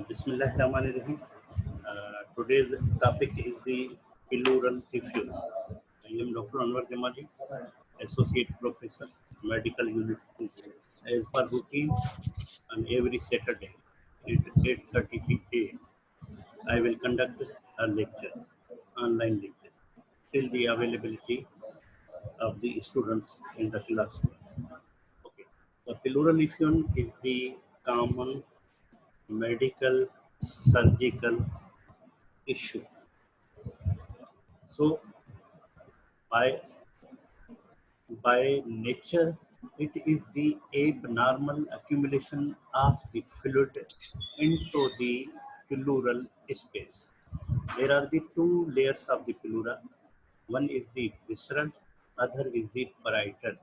Bismillahirrahmanirrahim. Today's topic is the pleural effusion. I am Dr. Anwar Jamali, Associate Professor, Medical Unit. As per routine, on every Saturday at 8:30 p.m., I will conduct a lecture, online lecture, till the availability of the students in the classroom. Okay. The pleural effusion is the common medical surgical issue. So by nature, it is the abnormal accumulation of the fluid into the pleural space. There are the two layers of the pleura. One is the visceral, other is the parietal.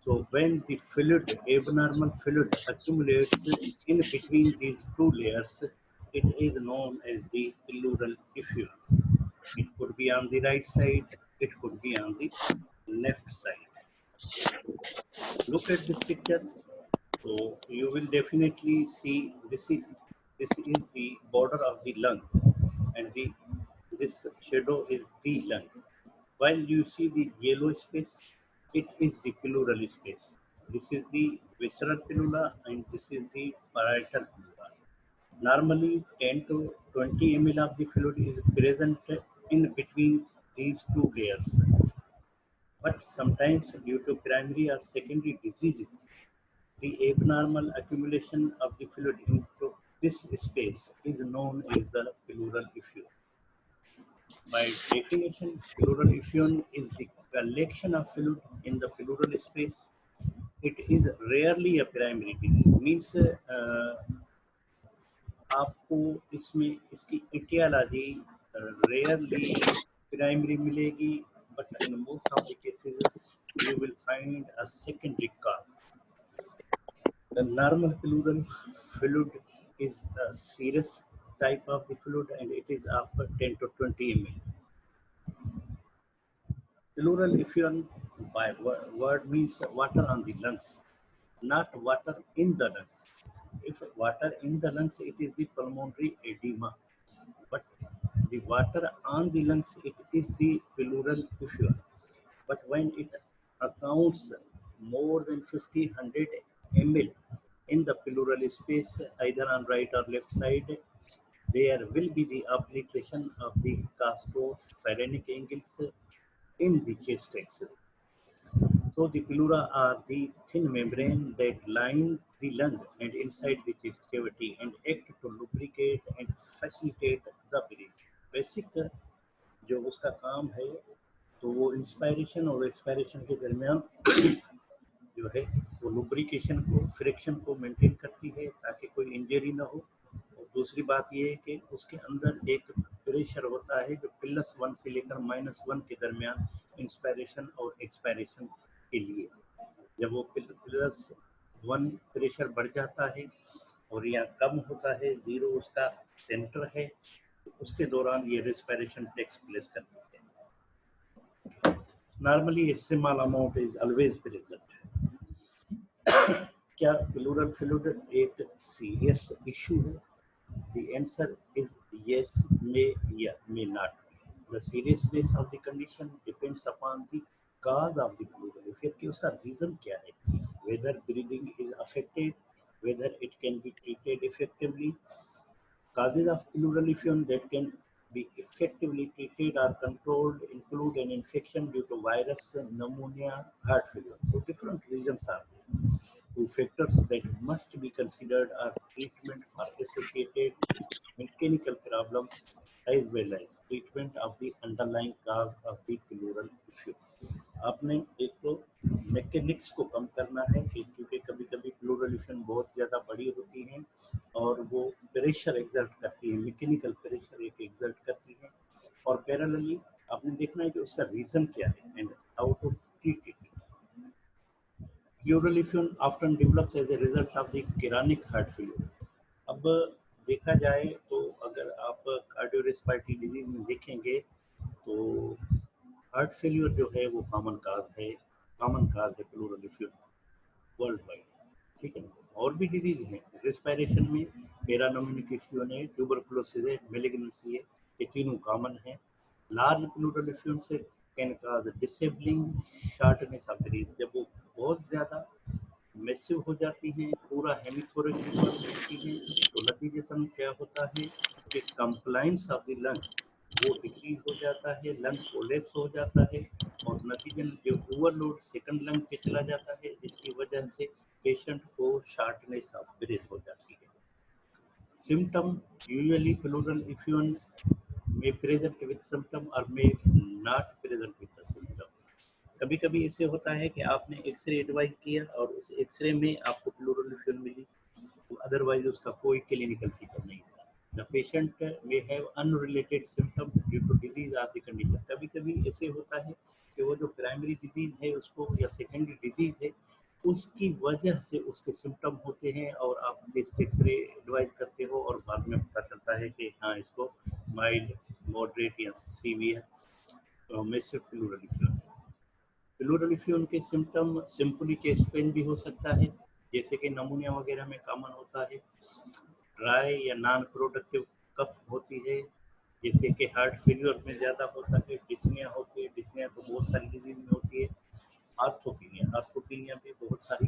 So when the fluid, abnormal fluid accumulates in between these two layers, it is known as the pleural effusion. It could be on the right side, it could be on the left side. Look at this picture. So you will definitely see this is the border of the lung, and this shadow is the lung. While you see the yellow space, it is the pleural space. This is the visceral pleura and this is the parietal pleura. Normally 10 to 20 ml of the fluid is present in between these two layers. But sometimes due to primary or secondary diseases, the abnormal accumulation of the fluid into this space is known as the pleural effusion. By definition, pleural effusion is the collection of fluid in the pleural space. It is rarely a primary disease. Means आपको इसमें इसकी etiology rarely primary मिलेगी, but in most of the cases you will find a secondary cause. The normal pleural fluid is a serous type of the fluid and it is of 10 to 20 ml. Pleural effusion by word means water on the lungs, not water in the lungs. If water in the lungs, it is the pulmonary edema. But the water on the lungs, it is the pleural effusion. But when it accounts more than 50-100 ml in the pleural space, either on right or left side, there will be the obliteration of the costopharynx angles in the chest X-ray. So the pleura are the thin membrane that line the lung and inside the chest cavity and act to lubricate and facilitate the breathing. Basic जो उसका काम है तो वो inspiration और expiration के दरमियान जो है वो लुब्रिकेशन को फ्रिक्शन को मेंटेन करती है ताकि कोई इंजरी ना हो। और दूसरी बात ये है कि उसके अंदर एक प्रेशर होता है जो +1 से लेकर -1 के दरमियान इंस्पायरेशन और एक्सपायरेशन के लिए। जब वो +1 प्रेशर बढ़ जाता है और या कम होता है, 0 उसका सेंटर है, उसके दौरान ये रेस्पिरेशन टेक्स प्लेस करती है। Normally A small amount is always present. क्या प्लूरल फ्लूइड एक सीरियस इशू है? The answer is yes, may not. The seriousness of the condition depends upon the cause of the pleural effusion कि उसका reason क्या है, whether breathing is affected, whether it can be treated effectively. Causes of pleural effusion that can be effectively treated or controlled include an infection due to virus, pneumonia, heart failure. So different reasons are there. Two factors that must be considered are treatment for associated mechanical problems as well as treatment of the underlying cause of the pleural effusion. आपने एक तो mechanics को कम करना है क्योंकि कभी कभी plural effusion बहुत ज़्यादा बड़ी होती है और वो प्रेशर एक्सर्ट करती है, मैकेनिकल प्रेशर एक एक्सर्ट करती है। और पैरेलली आपने देखना है कि उसका रीज़न क्या है and how to treat it. Pleural effusion often develops as a result of the chronic heart failure. अब देखा जाए तो अगर आप कार्डियोरेस्पिरेटरी डिजीज में देखेंगे तो हार्ट फेल्यूर जो है वो कॉमन काज है प्लूरल इफ्यूजन वर्ल्ड वाइड, ठीक है। और भी डिजीज हैं रेस्पिरेशन में, पेरानोमिनिक इफ्यूजन है, ट्यूबरकुलोसिस है, मेलिग्नेंसी है, ये तीनों कॉमन है। लार्ज प्लूरल इफ्यूजन से can cause disabling shortness of breath, जब वो बहुत ज़्यादा मैसिव हो जाती हैं, पूरा हेमिथोरेक्स इन्वॉल्व होती हैं, तो नतीजतन क्या होता है कि कंप्लाइंस ऑफ द लंग वो डिक्रीज हो जाता है, लंग कोलेप्स हो जाता है, और नतीजन जो ओवरलोड सेकंड लंग पे चला जाता है, जिसकी वजह से पेशेंट को शार्टनेस ऑफ ब्रेथ हो जाती है। Symptom usually pleural effusion may present with symptom or may not present with the symptom। कभी कभी ऐसे होता है कि आपने एक्सरे एडवाइस किया और उस एक्सरे में आपको प्लूरल इफ्यूजन मिली, अदरवाइज उसका कोई क्लिनिकल फीचर नहीं था। The patient may have unrelated symptom due to disease of the condition. कभी कभी ऐसे होता है कि वो जो प्राइमरी डिजीज है उसको या सेकेंडरी डिजीज है उसकी वजह से उसके सिम्टम होते हैं, और आप टेस्ट एक्सरे एडवाइज करते हो और बाद में पता चलता है कि हाँ इसको माइल्ड मॉडरेट या severe massive pleural effusion. Pleural effusion के सिम्टम सिंपली चेस्ट पेन भी हो सकता है, जैसे कि नमूनिया वगैरह में कॉमन होता है। ड्राई या नॉन प्रोडक्टिव कफ होती है, जैसे कि हार्ट फेल्यूर में ज़्यादा होता है। डिस्निया होती है, डिस्निया तो बहुत सारी डिजीज में होती है। आर्थोपीनिया, आर्थोपीनिया भी बहुत सारी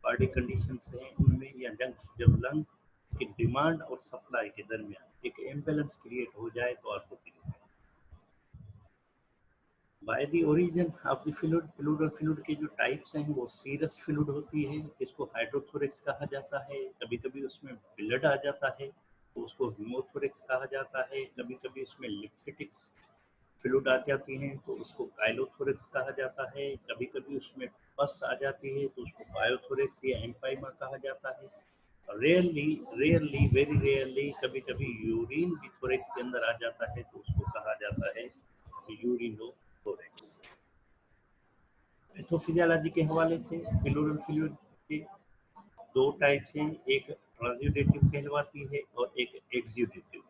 बॉडी कंडीशंस हैं, उनमें या जब लंग की डिमांड और सप्लाई के दरमियान एक इम्बैलेंस क्रिएट हो जाए तो orthopnoea. By the origin of the fluid, pleural fluid के जो टाइप्स हैं वो सीरस फ्लूइड होती है, इसको हाइड्रोथोरिक्स कहा जाता है। कभी कभी उसमें ब्लड आ जाता है तो उसको हीमोथोरिक्स कहा जाता है। कभी कभी उसमें लिम्फेटिक्स फ्लूइड आ जाती हैं तो उसको काइलोथोरिक्स कहा जाता है। कभी कभी उसमें पस आ जाती है तो उसको बायोथोरिक्स या एम्पाइमा कहा जाता है। रेयरली रेयरली वेरी रेयरली कभी कभी यूरिन भी थोरेक्स के अंदर आ जाता है तो उसको कहा जाता है यूरिनोथोरेक्स। पैथोफिजियोलॉजी के हवाले से प्लूरल फ्लूइड के दो टाइप्स हैं, एक ट्रांसुडेटिव कहलवाती है और एक एक्सुडेटिव।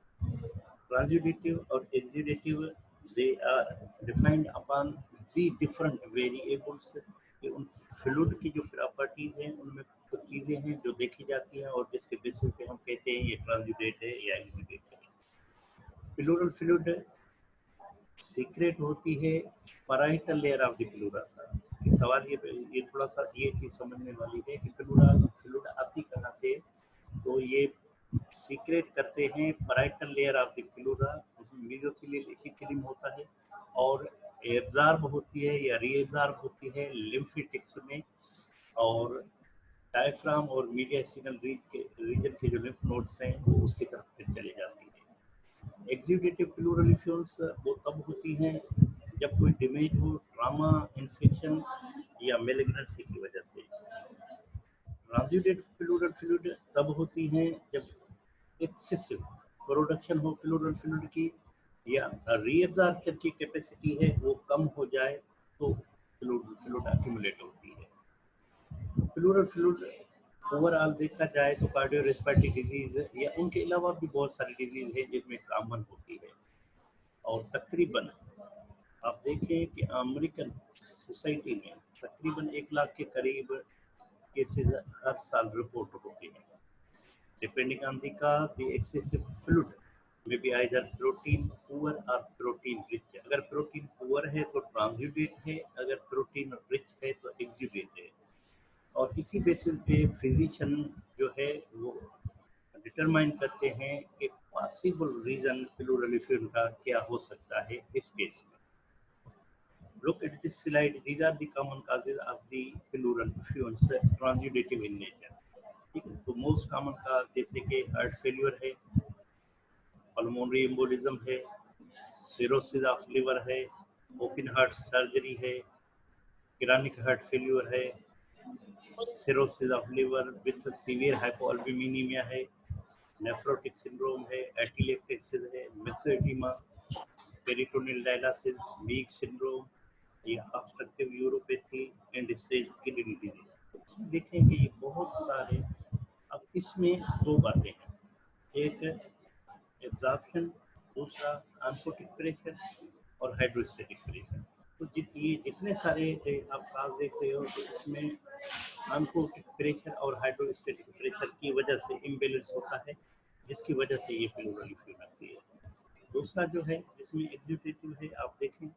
ट्रांसुडेटिव और exudative they are defined upon the different variables. उन फ्लूइड की जो प्रॉपर्टीज हैं उनमें कुछ चीज़ें हैं जो देखी जाती हैं और जिसके बेसिस पे हम कहते हैं ये ट्रांसुडेट है या एक्सुडेट है। प्लूरल फ्लूइड सीक्रेट होती है parietal layer of the pleura. सवाल ये थोड़ा सा ये चीज समझने वाली है कि प्लूरल फ्लूइड आती कहाँ से, तो ये सीक्रेट करते हैं parietal layer of the pleura, जिसमें मेसोथेलियल एपिथेलियम होता है, और एब्जॉर्ब होती है या रीएब्जॉर्ब होती है लिम्फेटिक्स में, और डायफ्राम और मीडियास्टिनल रीजन के जो लिम्फ नोड्स हैं वो उसकी तरफ चले जाती है। एक्सुडेटिव प्लूरल इफ्यूजन वो तब होती हैं जब कोई डैमेज हो, ट्रॉमा, इन्फेक्शन या मेलिग्नेंसी की वजह से। ट्रांसुडेट प्लूरल फ्लूइड तब होती हैं जब एक्सेसिव प्रोडक्शन हो प्लूरल फ्लूइड की, या रीअब्जॉर्प्शन की कैपेसिटी है वो कम हो जाए तो प्लूरल फ्लूइड अक्यूमुलेट होती है। प्लूरल फ्लूइड ओवरऑल देखा जाए तो कार्डियोरेस्पिरेटरी डिजीज या उनके अलावा भी बहुत सारी डिजीज है जिनमें कॉमन होती है, और तकरीबन आप देखें कि अमेरिकन सोसाइटी में तकरीबन 1 लाख के करीब केसेस हर साल रिपोर्ट होते हैं। Depending on the excessive fluid में बी आइदर प्रोटीन पुअर और प्रोटीन रिच। अगर प्रोटीन पुअर है तो ट्रांसुडेट है, अगर प्रोटीन रिच है तो एक्सुडेट है। और इसी बेसिस पे फिजिशियन जो है वो डिटरमाइन करते हैं कि पॉसिबल रीजन प्लूरल इफ्यूजन का क्या हो सकता है इस केस में। Look at this slide. These are the common causes of the pleural effusions, transudative in nature. ठीक है, तो मोस्ट कॉमन का जैसे कि हार्ट फेल्यूर है, पल्मोनरी एम्बोलिज्म है, सिरोसिस ऑफ लिवर है, ओपन हार्ट सर्जरी है, क्रॉनिक हार्ट फेल्यूर है, cirrhosis of liver with severe hypoalbuminaemia है, नेफ्रोटिक सिंड्रोम है, एटिलेक्टेसिस है, myxoedema, peritoneal dialysis, Meigs syndrome या obstructive uropathy end stage kidney disease. तो इसमें देखें कि ये बहुत सारे, अब इसमें दो बातें हैं। एक एब्जॉर्प्शन, दूसरा ऑनकोटिक प्रेशर और हाइड्रोस्टेटिक प्रेशर। तो ये जितने सारे आप काज देख रहे हो, तो इसमें ऑनकोटिक प्रेशर और हाइड्रोस्टेटिक प्रेशर की वजह से इम्बेलेंस होता है, जिसकी वजह से ये प्लूरल इफ्यूजन आती है। दूसरा जो है इसमें एग्जीक्यूटिव है, आप देखें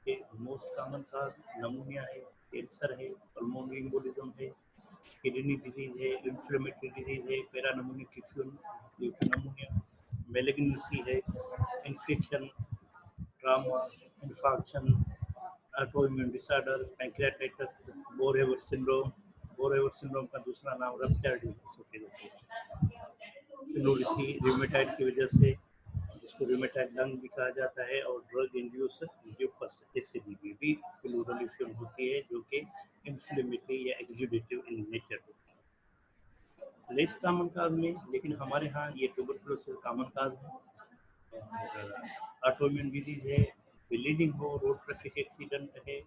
कि मोस्ट कॉमन काज नमूनिया है, कैंसर है, पल्मोनरी एम्बोलिज्म है, किडनी डिजीज है, इन्फ्लेमेटरी डिजीज है, पैरानमोनिक नमूनिया, मेलिग्नेंसी है, infection, trauma, infarction, autoimmune disorder, pancreatitis, Boerhaave syndrome. Boerhaave syndrome का दूसरा नाम रप्चर्ड एसोफेगस है। प्लूरिसी रूमेटाइड की वजह से, जिसको रूमेटाइड लंग भी कहा जाता है, और ड्रग इंड्यूस ल्यूपस एसिडी भी प्लूरल इफ्यूजन होती है, जो कि इन्फ्लेमेटरी या एक्सुडेटिव इन नेचर होती है। लेस कॉमन काज में, लेकिन हमारे यहाँ ये ट्यूबरकुलोसिस कॉमन काज है, ऑटोइम्यून डिजीज है, ब्लीडिंग हो, रोड ट्रैफिक एक्सीडेंट है,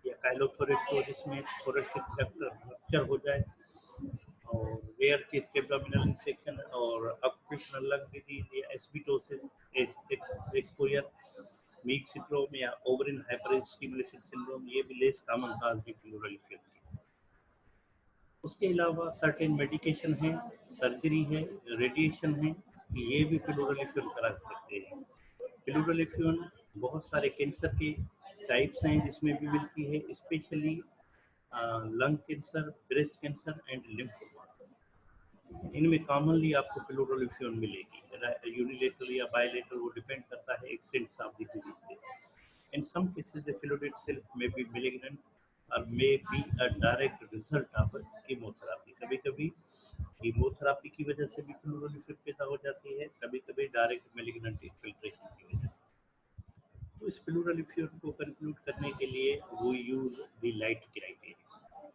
या काइलोथोरेक्स हो जिसमें थोरेसिक डक्ट रप्चर हो जाए, और रेयर केस एब्डोमिनल इन्फेक्शन और ऑक्यूपेशनल लंग डिजीज या एस्बिटोसिस, एक्सपोजर, मीक सिंड्रोम या ओवरिन हाइपर स्टिमुलेशन सिंड्रोम, ये भी लेस कॉमन काज है प्लूरल इफ्यूजन की। उसके अलावा सर्टेन मेडिकेशन है, सर्जरी है, रेडिएशन है, ये भी प्लूरल इफ्यूजन करा सकते हैं। प्लूरल इफ्यूजन बहुत सारे कैंसर के टाइप्स हैं जिसमें भी मिलती है, specially lung cancer, breast cancer and lymphoma. इनमें कॉमनली आपको प्लूरल इफ्यूजन मिलेगी, यूनिलेटरल या बायलेटरल, वो डिपेंड करता है एक्सटेंट ऑफ द डिजीज पे। In some cases, the fluid itself may be malignant or may be a direct result of chemotherapy. कभी-कभी chemotherapy की वजह से भी प्लूरल इफेक्ट पैदा हो जाती है, कभी-कभी डायरेक्ट मैलिग्नेंट इन्फिल्ट्रेशन की वजह से। तो इस प्लूरल इफ्यूजन को कंक्लूड करने के लिए वो यूज द लाइट क्राइटेरिया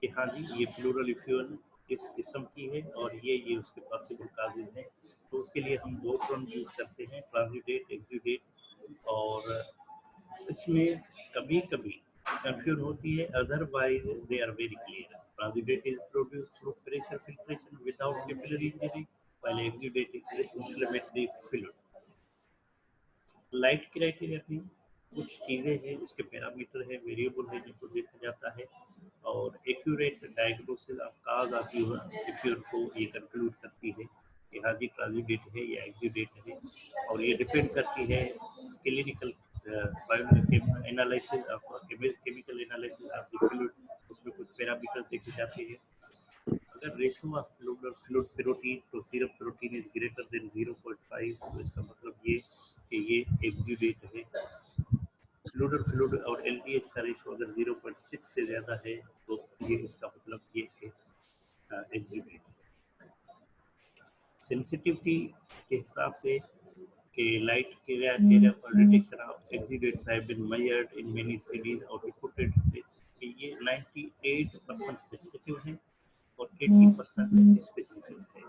कि हाँ जी, ये प्लूरल इफ्यूजन किस किस्म की है और ये उसके पॉसिबल काजेज हैं। तो उसके लिए हम दो टर्म यूज करते हैं, ट्रांजिडेट, एक्सुडेट। और इसमें कभी-कभी कंफ्यूजन होती है, otherwise they are very clear. Transudate is produced through pressure filtration without capillary injury, while exudate is inflammatory fluid. Light criteria में कुछ चीज़ें हैं, उसके पैरामीटर है, वेरिएबल है, जिनको देखा जाता है, और accurate diagnosis of cause of effusion को ये कंक्लूड करती है कि हाँ जी ट्रांजिडेट है या एक्सुडेट है। और ये डिपेंड करती है clinical analysis of chemical analysis of the fluid, उसमें कुछ पैरामीटर देखे जाते हैं। अगर ratio of fluid protein to serum protein is greater than 0.5, तो इसका मतलब ये कि ये एक्सुडेट है। फ्लूइड और एलडीएच का रेशियो अगर 0.6 से ज़्यादा है, तो ये इसका मतलब ये है एक्सुडेट। सेंसिटिविटी के हिसाब से कि Light criteria for detection of exudates have been measured in many studies और रिपोर्टेड कि ये 98% सेंसिटिव है और 80% स्पेसिफिक है।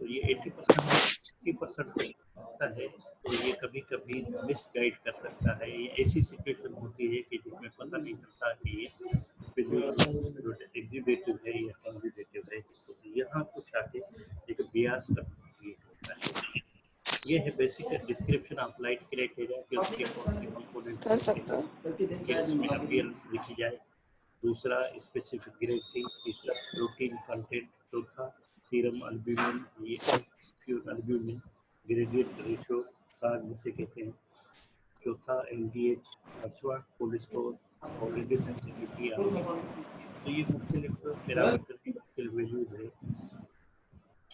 तो ये 80% होता है, तो ये कभी-कभी मिसगाइड कर सकता है। ये ऐसी सिचुएशन होती है कि जिसमें पता नहीं चलता कि ये एग्जीक्यूटिव है या कॉन्जिक्यूटिव है। तो यहाँ कुछ आके एक बियास का क्रिएट होता है। ये है basic description of light criteria कि उसके कौन से कंपोनेंट्स कर होते सकते हैं, हो। कि उसमें अपीयरेंस देखी जाए। दूसरा स्पेसिफिक ग्रेविटी, तीसरा प्रोटीन कंटेंट, चौथा सीरम अल्ब्यूमिन, ये प्योर अल्ब्यूमिन ग्रेडिएंट रेशियो साग जिसे कहते हैं, चौथा एलडीएच, पांचवा कोलेस्ट्रॉल और रेडियो सेंसिटिविटी आरबीसी। तो ये मुख्तलिफ पैरामीटर की मुख्तलिफ वैल्यूज है।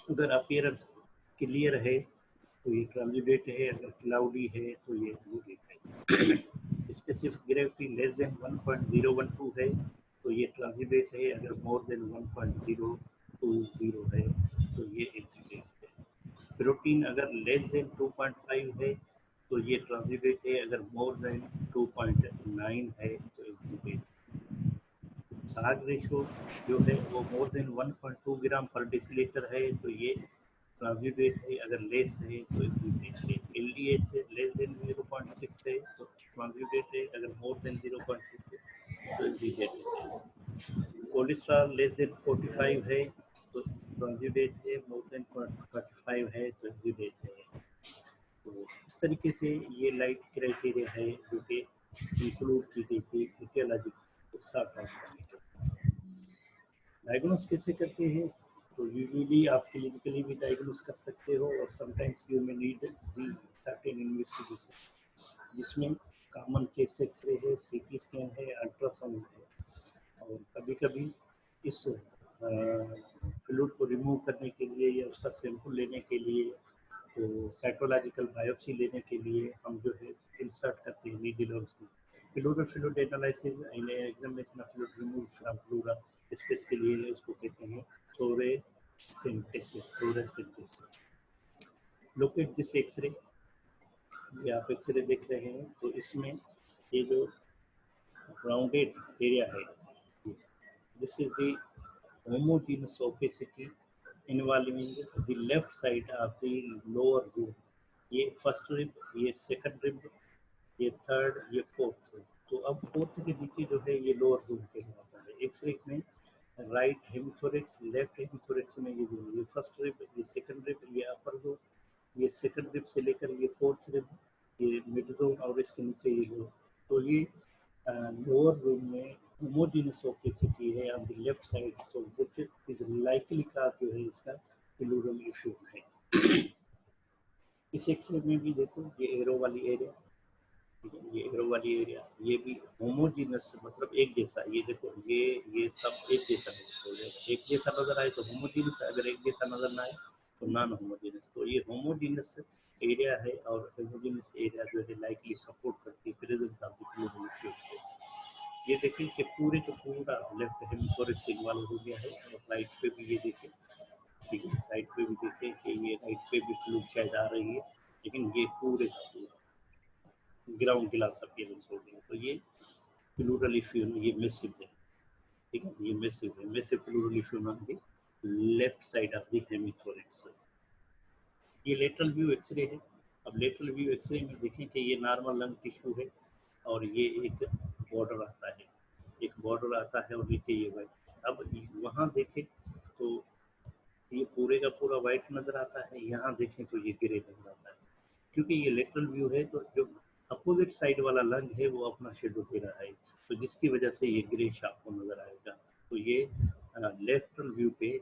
अगर अपीयरेंस क्लियर है तो ये ट्रांजिडेट है, अगर क्लाउडी है तो ये एक्सुडेट है। स्पेसिफिक ग्रेविटी लेस देन 1.012 है तो ये ट्रांजिडेट है, अगर मोर देन 1.020 है तो ये एक्सुडेट है। प्रोटीन अगर लेस देन 2.5 है तो ये ट्रांजिडेट है, अगर मोर देन 2.9 है तो एक्सुडेट है। साग रेशो जो है वो मोर देन 1.2 ग्राम पर डेसीलीटर है तो ये ट्रांजिडेट है, अगर लेस है तो एक्सुडेट है। एलडीएच लेस देन 0.6 है तो ट्रांजिडेट है, अगर मोर देन 0.6 है तो एक्सुडेट है। कोलेस्ट्रॉल लेस देन 45 है तो तो एक्जिडेट है, मोर देन 45 है तो एक्जिडेट है। तो इस तरीके से ये लाइट क्राइटेरिया है जो कि इंक्लूड की गई थी इटियोलॉजी को सॉर्ट आउट करने के लिए। डायग्नोस कैसे करते हैं? तो यूजुअली आप क्लिनिकली भी डायग्नोस कर सकते हो और sometimes you may need the certain investigation, जिसमें कॉमन चेस्ट एक्सरे है, सीटी स्कैन है, अल्ट्रासाउंड है। और कभी कभी इस फ्लूइड को रिमूव करने के लिए या उसका सैंपल लेने के लिए, तो साइटोलॉजिकल बायोप्सी लेने के लिए हम जो है इंसर्ट करते हैं नीडल और उसमें pleural fluid analysis in examination of fluid remove from plural space के लिए उसको कहते हैं फ्लोरेसेंटेसिस। लोकेट दिस एक्सरे, ये आप एक्सरे देख रहे हैं तो इसमें ये जो राउंडेड एरिया है, this is the homogeneous opacity involving the left side of the lower zone। ये फर्स्ट रिब, ये सेकंड रिब, ये थर्ड, ये फोर्थ। तो अब फोर्थ के नीचे जो है ये लोअर जोन कहलाता है। एक्सरे में राइट हेमिथोरेक्स, लेफ्ट हेमिथोरेक्स में ये जोन, ये फर्स्ट रिब, ये सेकंड रिब, ये अपर जोन, ये सेकंड रिब से लेकर ये फोर्थ रिब, ये मिड जोन और इसके नीचे ये जोन। तो ये लोअर जोन में होमोजेनियस ओपेसिटी है on the left side, so which is likely cause जो है इसका प्लूरल इश्यू है। इस एक्सरे में भी देखो ये एरो वाली एरिया, ठीक है, ये एरो वाली एरिया, ये भी होमोजीनस मतलब एक जैसा, ये देखो ये सब एक जैसा नजर, एक जैसा नजर आए तो होमोजीनस, अगर एक जैसा नजर ना आए तो नॉन होमोजीनस। तो ये होमोजीनस एरिया है और होमोजीनस एरिया जो है लाइकली सपोर्ट करती है presence of the pleural issue. ये देखें कि पूरे का पूरा लेफ्ट हेमिथोरेक्स इन्वॉल्व हो गया है और राइट पे भी ये देखें, ठीक है, राइट पे भी देखें कि ये राइट पे भी फ्लूइड शायद आ रही है, लेकिन ये पूरे का पूरा ग्राउंड ग्लास अपीयरेंस हो गया। तो ये प्लूरल इश्यू, ये मिसिव है, ठीक है, ये मिसिव है, massive pleural issue on the left side of the hemithorax. ये लेटरल व्यू एक्सरे है। अब लेटरल व्यू एक्सरे में देखें कि ये नॉर्मल लंग टिश्यू है और ये एक बॉर्डर आता है, एक बॉर्डर आता है और नीचे ये वाइट। अब वहाँ देखें तो ये पूरे का पूरा वाइट नजर आता है, यहाँ देखें तो ये ग्रे नजर आता है, क्योंकि ये लेटरल व्यू है तो जो अपोजिट साइड वाला लंग है वो अपना शेडो दे रहा है, तो जिसकी वजह से ये ग्रे आपको नजर आएगा। तो ये लेटरल व्यू पे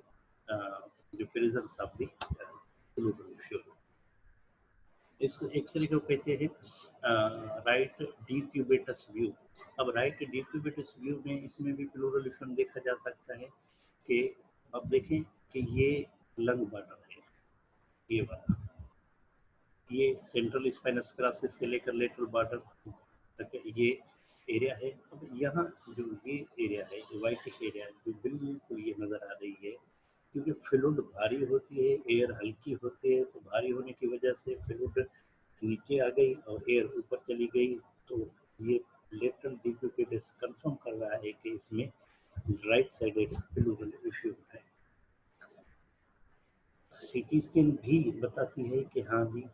जो presence of the pleural issue, इस एक्सरे को कहते हैं राइट डिक्यूबेटस व्यू। अब राइट डिक्यूबेटस व्यू में इसमें भी प्लूरल इश्यू देखा जा सकता है कि अब देखें कि ये लंग बॉर्डर है, ये वाला, ये सेंट्रल स्पाइनस क्रासिस से लेकर लेटरल बॉर्डर तक ये एरिया है। अब यहाँ जो ये एरिया है, जो वाइटिश एरिया जो बिल्कुल ये नजर आ रही है, क्योंकि फ्लूइड भारी होती है, एयर हल्की होती है, तो भारी होने की वजह से फ्लूइड नीचे आ गई और एयर ऊपर चली गई। तो ये लेटरल डिक्यूबेटस कंफर्म कर रहा है कि इसमें राइट साइडेड प्लूरल इश्यू है। सीटी स्कैन भी बताती है कि हाँ जी,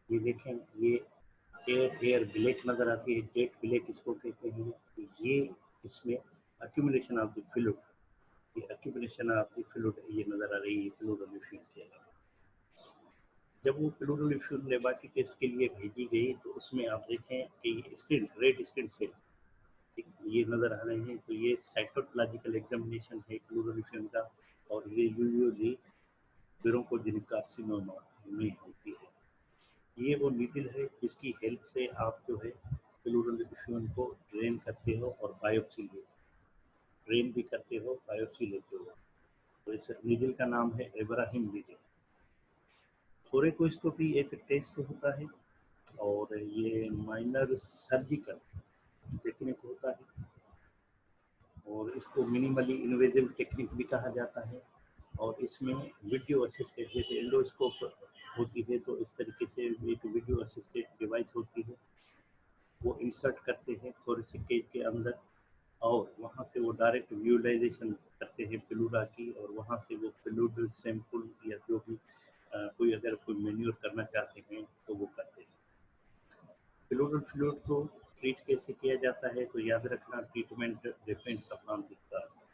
ये देखें, ये एयर ब्लैक नजर आती है, जेट ब्लैक इसको कहते हैं। ये इसमें अक्यूमुलेशन ऑफ द फ्लूइड, ये अक्यूमुलेशन ऑफ द फ्लूइड ये नजर आ रही है प्लूरल इश्यू के अलावा। जब वो प्लूरल इश्यू लेबोरेटरी टेस्ट के लिए भेजी गई तो उसमें आप देखें कि स्क्रीन रेड स्क्रीन सेल ये नजर आ रहे हैं, तो ये साइटोलॉजिकल एग्जामिनेशन है प्लूरल इश्यू का, और ये यूजुअली ब्रोंकोजेनिक कार्सिनोमा में होती है। ये वो नीडल है जिसकी हेल्प से आप जो है प्लूरल इश्यून को ड्रेन करते हो और बायोप्सी लेते हो, ड्रेन भी करते हो, बायोप्सी लेते हो। तो इस नीडल का नाम है इब्राहिम नीडल। थोरेकोस्कोपी एक टेस्ट होता है और ये माइनर सर्जिकल टेक्निक होता है और इसको मिनिमली इन्वेजिव टेक्निक भी कहा जाता है। और इसमें वीडियो असिस्टेड, जैसे एंडोस्कोप होती है तो इस तरीके से एक वीडियो असिस्टेड डिवाइस होती है, वो इंसर्ट करते हैं थोरेसिक केज के अंदर और वहाँ से वो डायरेक्ट विजुअलाइजेशन करते हैं प्लूरा की, और वहाँ से वो फ्लूइड सैंपल या जो भी कोई अगर कोई मैन्योर करना चाहते हैं तो वो करते हैं। प्लूरल फ्लूइड को ट्रीट कैसे किया जाता है, तो याद रखना treatment depends upon the cause.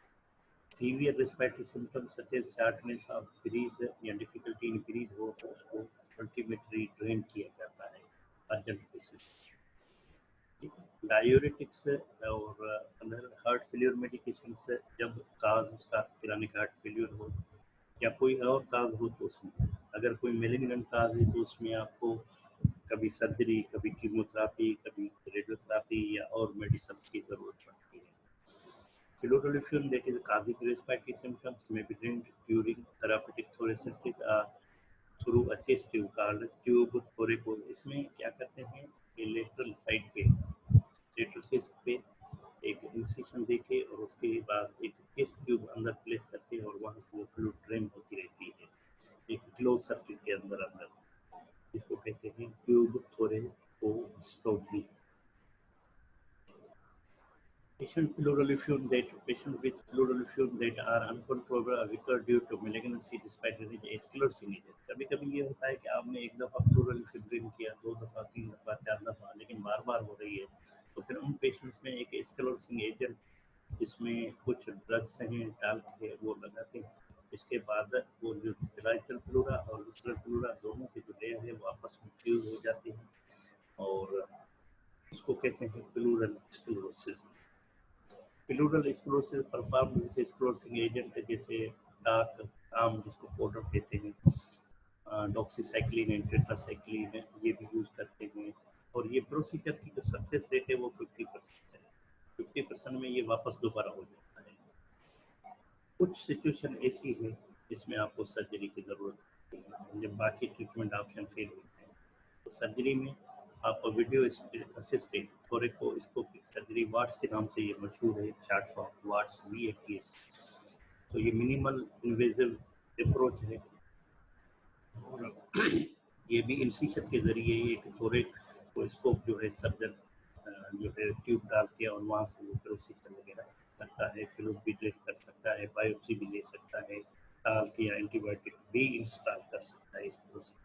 Severe respiratory symptoms such as shortness of breath या डिफिकल्टी इन ब्रीथ हो तो उसको अल्टीमेटली ड्रेन किया जाता है अर्जेंट बेसिस। डायूरेटिक्स और अदर हार्ट फेल्यूर मेडिकेशन जब काज उसका क्रानिक हार्ट फेल्यूर हो या कोई और काज हो तो उसमें अगर कोई मेलिग्नेंट काज है तो उसमें आपको कभी सर्जरी, कभी कीमोथेरापी, कभी रेडियोथेरापी या और मेडिसिन की जरूरत पड़ती है। Pleural effusion, that is cardiac respiratory symptoms, may be drained during therapeutic thoracentic through a chest tube called tube thoraco। इसमें क्या करते हैं कि लेटरल साइड पे, लेटरल चेस्ट पे एक इंसिशन देके और उसके बाद एक चेस्ट ट्यूब अंदर प्लेस करते हैं और वहाँ से वो फ्लूइड ड्रेन होती रहती है एक क्लोज सर्किट के अंदर अंदर, जिसको कहते हैं tube थोरेकोस्टोमी। Patient with pleural effusion that are uncontrollable occur due to malignancy despite escalating agent। कभी कभी ये होता है कि आपने एक दफा प्लूरल इफ्यूजन किया, 2 दफा, 3 दफा, 4 दफा, लेकिन बार बार हो रही है, तो फिर उन पेशेंट्स में एक एस्केलेटिंग एजेंट जिसमें कुछ ड्रग्स हैं डाल के वो लगाते हैं। इसके बाद वो जो बिलाइटल प्लूरा और विस्रल प्लूरा दोनों के जो लेयर है वो आपस में फ्यूज हो जाते हैं और उसको कहते हैं pleural sclerosis. Pleural sclerosis perform with sclerosing agent जैसे डार्क आम जिसको पाउडर कहते हैं, डॉक्सीसाइक्लिन एंड टेट्रासाइक्लिन ये भी यूज करते हैं और ये प्रोसीजर की जो सक्सेस रेट है वो 50% है। 50% में ये वापस दोबारा हो जाता है। कुछ सिचुएशन ऐसी है जिसमें आपको सर्जरी की जरूरत होती है, जब बाकी ट्रीटमेंट ऑप्शन फेल होते हैं तो सर्जरी में आप video assisted thoracoscopic surgery, watts के नाम से ये मशहूर है, शॉर्ट फॉर्म वाट्स VATS। तो ये मिनिमल इन्वेजिव अप्रोच है और ये भी इंसिशन के जरिए एक थोरेकोस्कोप जो है सर्जन जो है ट्यूब डाल के और वहाँ से वो प्रोसीजर वगैरह करता है, फ्लूइड भी ड्रेन कर सकता है, बायोप्सी भी ले सकता है, डाल के या एंटीबायोटिक भी इंस्टॉल कर सकता है इस प्रोसीजर।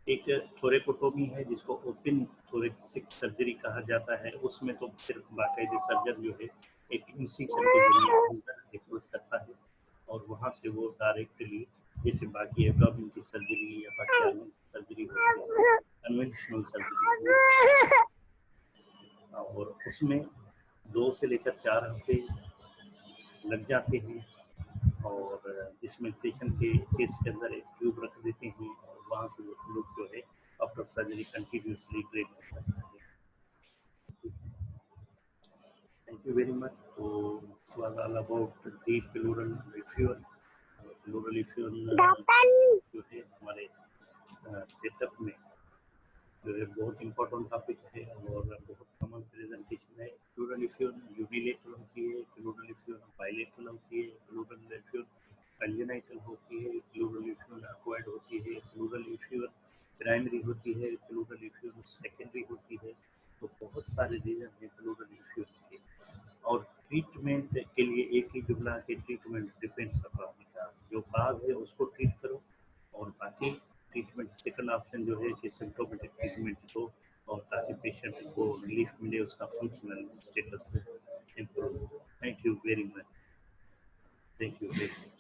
एक थोरेकोटोमी है जिसको ओपन थोरेसिक सर्जरी कहा जाता है, उसमें तो फिर बाकायदे सर्जन जो है एक इंसिशन के जरिए अप्रोच करता है और वहाँ से वो डायरेक्टली जैसे बाकी एब्डोमेन की सर्जरी या बाकी सर्जरी होती है कन्वेंशनल सर्जरी, और उसमें 2 से लेकर 4 हफ्ते लग जाते हैं और जिसमें पेशेंट के चेस्ट के अंदर एक ट्यूब रख देते हैं और वहाँ से वो फ्लूइड जो है आफ्टर सर्जरी कंटिन्यूसली ड्रेन होता है। Thank you very much. तो this was all about the pleural effusion। Pleural effusion जो है हमारे सेटअप में जो है बहुत इम्पोर्टेंट टॉपिक है और बहुत कॉमन प्रेजेंटेशन है। प्लूरल effusion यूनिलेटरल होती है, प्लूरल effusion बाइलेटरल होती है, प्लूरल effusion कंजेनाइटल होती है, प्लूरल effusion एक्वायर्ड होती है, प्लूरल effusion प्राइमरी होती है, प्लूरल effusion सेकेंडरी होती है। तो बहुत सारे रीजन है प्लूरल effusion के और ट्रीटमेंट के लिए एक ही जुमला के ट्रीटमेंट डिपेंड्स अपॉन का जो काज है उसको ट्रीट करो और बाकी ट्रीटमेंट सेकंड ऑप्शन जो है कि सिम्प्टोमेटिक ट्रीटमेंट दो और ताकि पेशेंट को रिलीफ मिले, उसका functional status improve. Thank you very much. Thank you very much.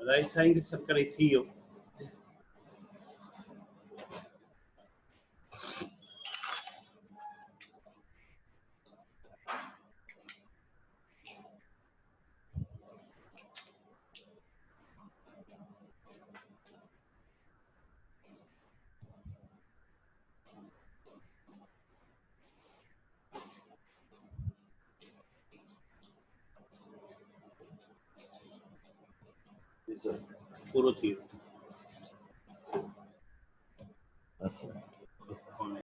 Right side is circle Theo. Puro Theo. আচ্ছা Yes, on